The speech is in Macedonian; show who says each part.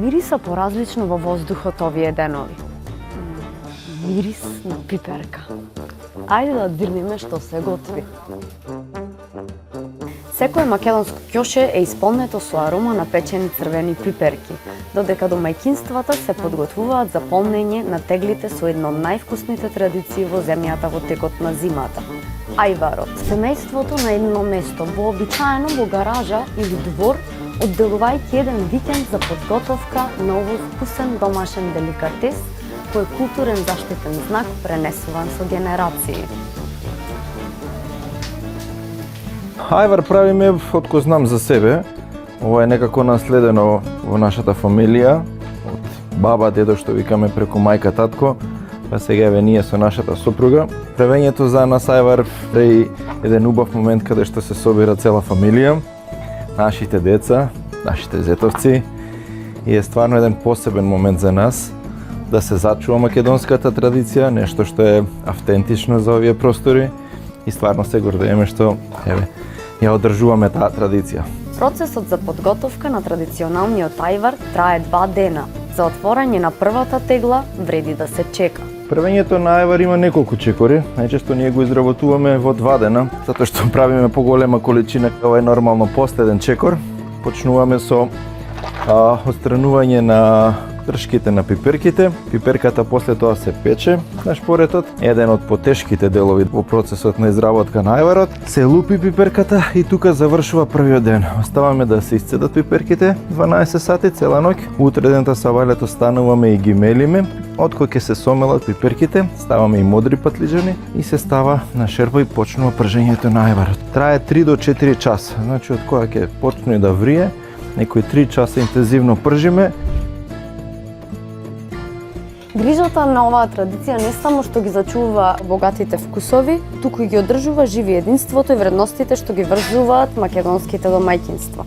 Speaker 1: мириса поразлично во воздухот овие денови? Мирис на пиперка. Ајде да дирнеме што се готви. Секое македонско ќоше е исполнето со арома на печени црвени пиперки, додека домаќинствата се подготвуваат за полнење на теглите со една од највкусните традиции во земјата во текот на зимата – ајварот. Семејството на едно место, вообичаено во гаража или двор, одделувајќи еден викенд за подготовка на овој вкусен домашен деликатес, кој е културен заштитен знак пренесуван со генерации.
Speaker 2: Ајвар правиме од кој знам за себе. Ова е некако наследено во нашата фамилија, од баба, дедо што викаме преку мајка, татко, па сега еве ние со нашата сопруга. Правењето за нас ајвар е еден убав момент каде што се собира цела фамилија, нашите деца, нашите зетовци, и е стварно еден посебен момент за нас да се зачува македонската традиција, нешто што е автентично за овие простори, и стварно се гордееме што еве ја одржуваме таа традиција.
Speaker 1: Процесот за подготовка на традиционалниот ајвар трае 2 дена. За отворање на првата тегла вреди да се чека.
Speaker 2: Правењето на ајвар има неколку чекори. Најчесто ние го изработуваме во 2 дена, затоа што правиме поголема количина. Ова е нормално последен чекор. Почнуваме со отстранување на тршките на пиперките. Пиперката после тоа се пече на шпоретот. Еден од потешките делови во процесот на изработка на ајварот. Се лупи пиперката и тука завршува првиот ден. Оставаме да се исцедат пиперките 12 сати цела ноќ. Утре дента со валето стануваме и ги мелиме. Од кој ќе се сомелат пиперките, ставаме и модри патлиџани и се става на шерпа и почнува пржењето на ајварот. Трае 3 до 4 часа. Значи од која ќе почне да врие, некои 3 часа интензивно пржиме.
Speaker 1: Грижата на оваа традиција не само што ги зачува богатите вкусови, туку и ги одржува живи единството и вредностите што ги врзуваат македонските домаќинства.